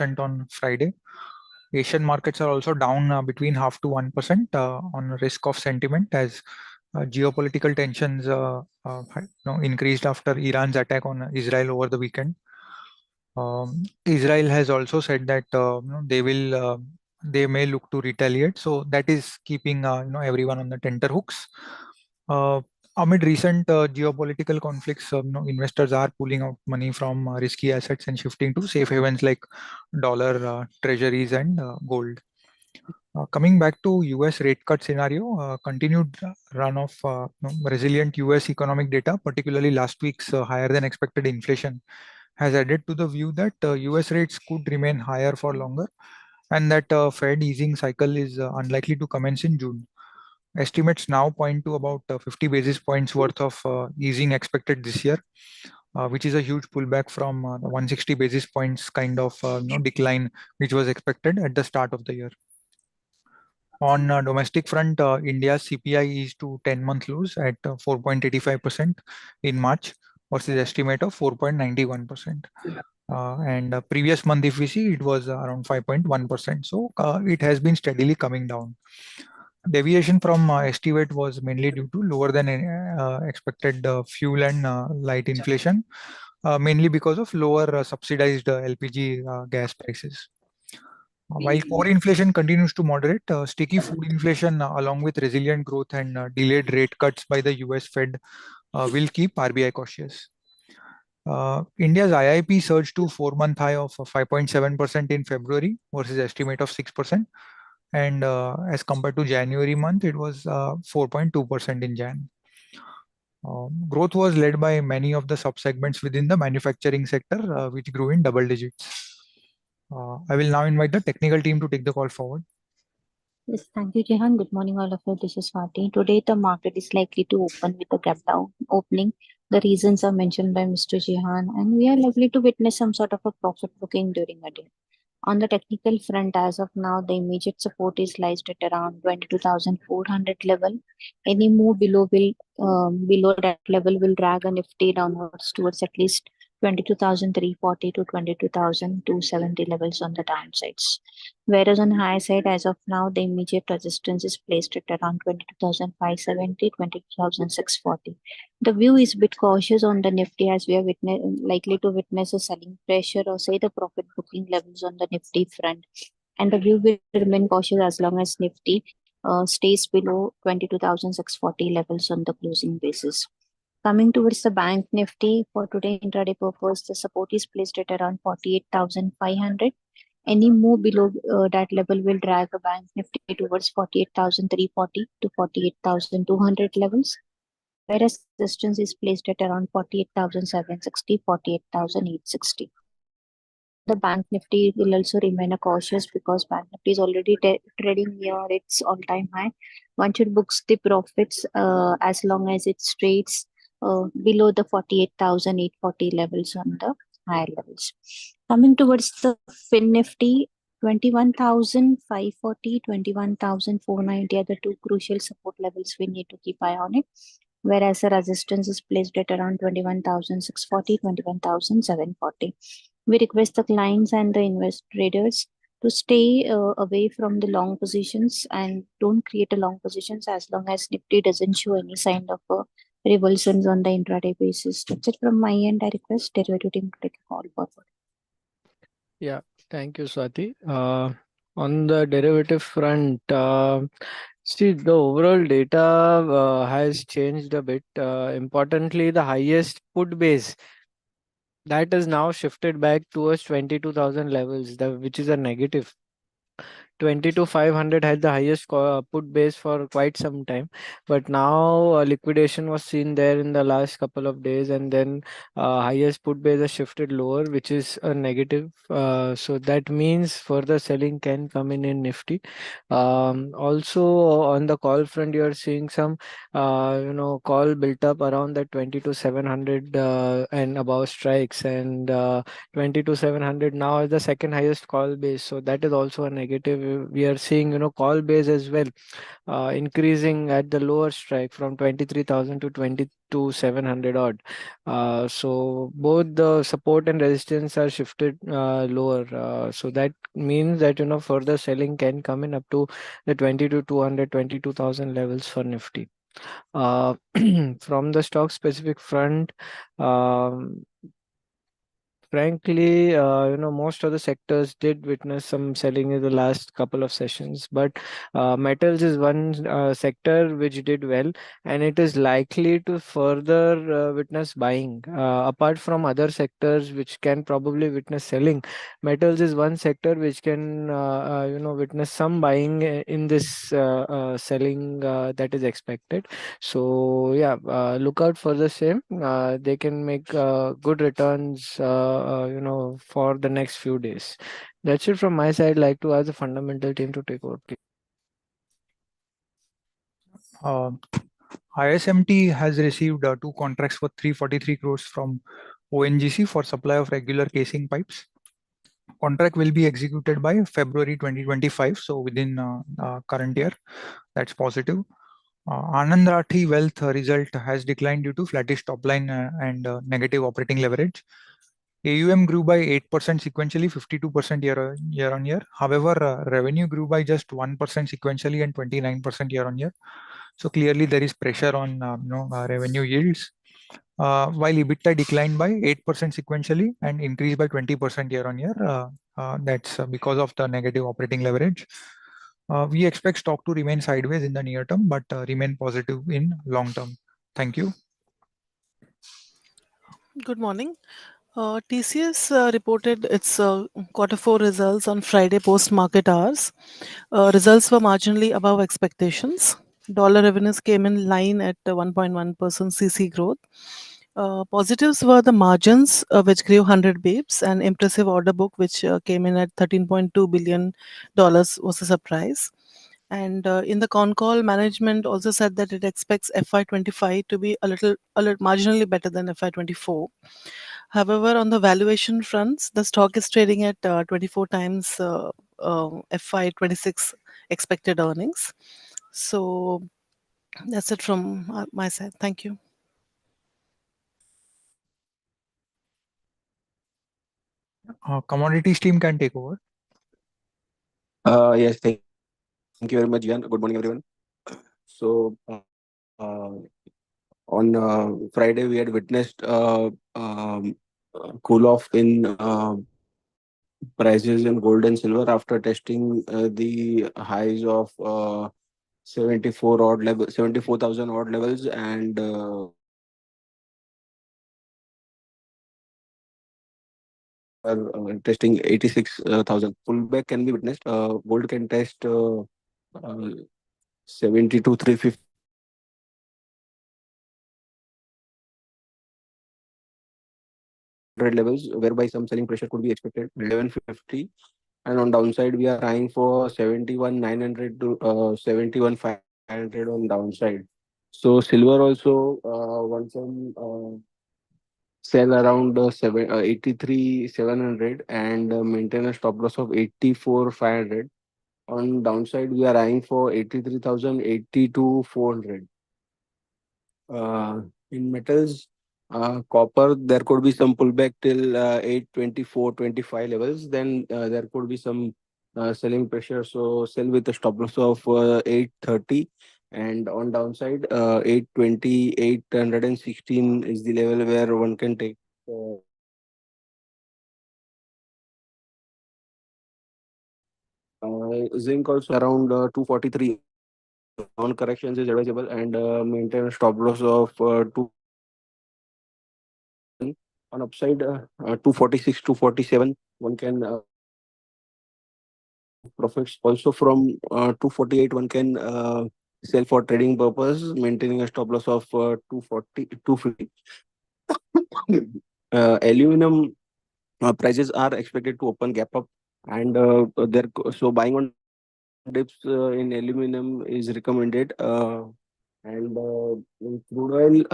on Friday. Asian markets are also down between half to 1% on risk of sentiment as geopolitical tensions increased after Iran's attack on Israel over the weekend. Israel has also said that they may look to retaliate, so that is keeping everyone on the tenterhooks. Uh, Amid recent geopolitical conflicts, investors are pulling out money from risky assets and shifting to safe havens like dollar, treasuries, and gold. Coming back to US rate cut scenario, continued run of resilient US economic data, particularly last week's higher than expected inflation, has added to the view that US rates could remain higher for longer and that Fed easing cycle is unlikely to commence in June. Estimates now point to about 50 basis points worth of easing expected this year, which is a huge pullback from the 160 basis points kind of decline which was expected at the start of the year. On domestic front, India's CPI is to 10-month lows at 4.85% in March versus estimate of 4.91%. And previous month, if we see, it was around 5.1%. So it has been steadily coming down. Deviation from estimate was mainly due to lower than expected fuel and light inflation, mainly because of lower subsidized LPG gas prices. While core inflation continues to moderate, sticky food inflation, along with resilient growth and delayed rate cuts by the US Fed, will keep RBI cautious. India's IIP surged to 4-month high of 5.7% in February versus estimate of 6%. And as compared to January month, it was 4.2% in Jan. Growth was led by many of the subsegments within the manufacturing sector, which grew in double digits. I will now invite the technical team to take the call forward. Yes, thank you, Jehan. Good morning, all of you. This is Swati. Today, the market is likely to open with a gap down opening. The reasons are mentioned by Mr. Jehan, and we are likely to witness some sort of a profit booking during the day. On the technical front, as of now, the immediate support is lies at around 22,400 level. Any move below that level will drag a Nifty downwards towards at least 22,340 to 22,270 levels on the downsides. Whereas on high side, as of now, the immediate resistance is placed at around 22,570, 22,640. The view is a bit cautious on the Nifty as we are likely to witness a selling pressure or say the profit booking levels on the Nifty front. And the view will remain cautious as long as Nifty stays below 22,640 levels on the closing basis. Coming towards the Bank Nifty for today intraday purpose, the support is placed at around 48,500. Any move below that level will drag a Bank Nifty towards 48,340 to 48,200 levels, whereas resistance is placed at around 48,760, 48,860. The Bank Nifty will also remain a cautious because Bank Nifty is already trading near its all-time high. One should book the profits as long as it trades below the 48,840 levels on the higher levels. Coming towards the Fin Nifty, 21,540, 21,490 are the two crucial support levels we need to keep eye on it, whereas the resistance is placed at around 21,640, 21,740. We request the clients and the invest traders to stay away from the long positions and don't create a long positions as long as Nifty doesn't show any sign of reversions on the intraday basis. That's it from my end. I request derivative team to take a call forward. Yeah, thank you, Swati. On the derivative front, see, the overall data has changed a bit. Importantly, the highest put base that is now shifted back towards 22,000 levels, which is a negative. 22,500 had the highest put base for quite some time, but now liquidation was seen there in the last couple of days, and then highest put base has shifted lower, which is a negative. So that means further selling can come in Nifty. Also on the call front, you are seeing some call built up around that 22,700 and above strikes, and 22,700 now is the second highest call base, so that is also a negative we are seeing, call base as well increasing at the lower strike from 23,000 to 22,700 odd. So both the support and resistance are shifted lower. So that means that, further selling can come in up to the 22,200, 22,000 levels for Nifty. From the stock specific front, um, frankly, most of the sectors did witness some selling in the last couple of sessions, but metals is one sector which did well, and it is likely to further witness buying. Apart from other sectors which can probably witness selling, metals is one sector which can, witness some buying in this selling that is expected. So yeah, look out for the same. They can make good returns, for the next few days. That's it from my side. Like to ask the fundamental team to take over, please. ISMT has received two contracts for 343 crores from ONGC for supply of regular casing pipes. Contract will be executed by February 2025, so within current year. That's positive. Anand Rathi Wealth result has declined due to flattish top line and negative operating leverage. AUM grew by 8% sequentially, 52% year on year. However, revenue grew by just 1% sequentially and 29% year on year. So clearly there is pressure on revenue yields. While EBITDA declined by 8% sequentially and increased by 20% year on year. That's because of the negative operating leverage. We expect stock to remain sideways in the near term, but remain positive in long term. Thank you. Good morning. TCS reported its quarter four results on Friday post market hours. Results were marginally above expectations. Dollar revenues came in line at 1.1% CC growth. Positives were the margins, which grew 100 bips, and impressive order book, which came in at $13.2 billion was a surprise. And in the con call, management also said that it expects FY25 to be a little marginally better than FY24. However, on the valuation fronts, the stock is trading at 24 times FY26 expected earnings. So that's it from my side. Thank you. Commodities team can take over. Yes, thank you very much, Jan. Good morning, everyone. So, on Friday, we had witnessed cool off in prices in gold and silver after testing the highs of 74,000 odd levels, and testing 86,000. Pullback can be witnessed. Gold can test 70 to 350 levels, whereby some selling pressure could be expected. 1150, and on downside we are eyeing for 71,900 to 71,500 on downside. So silver also wants some sell around 83,700 and maintain a stop loss of 84,500. On downside we are eyeing for 83,000, 82,400. In metals, copper, there could be some pullback till 824-25 levels. Then there could be some selling pressure. So sell with a stop loss of 830. And on downside, 820, 816 is the level where one can take. Zinc also around 243 on corrections is advisable, and maintain a stop loss of 2. On upside, 246, 247, one can profits. Also from 248, one can sell for trading purpose, maintaining a stop loss of 240, 250. Aluminum prices are expected to open gap up, and so buying on dips in aluminum is recommended. And in crude oil,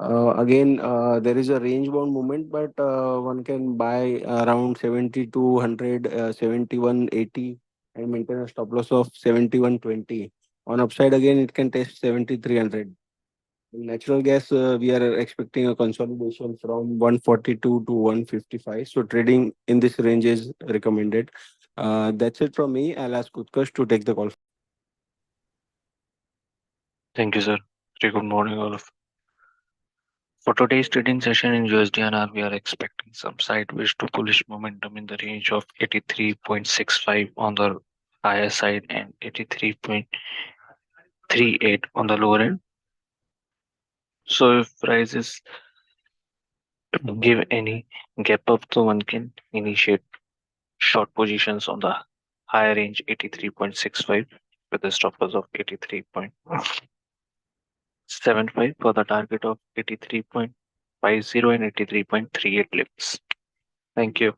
Again, there is a range bound movement, but one can buy around 7200, 7180, and maintain a stop loss of 7120. On upside, again, it can test 7300. In natural gas, we are expecting a consolidation from 142 to 155. So trading in this range is recommended. That's it from me. I'll ask Utkarsh to take the call. Thank you, sir. Very good morning, all of. For today's trading session in USDNR, we are expecting some sideways to bullish momentum in the range of 83.65 on the higher side and 83.38 on the lower end. So if prices give any gap up, so one can initiate short positions on the higher range 83.65 with a stop loss of 83.75 for the target of 83.50 and 83.38 levels. Thank you.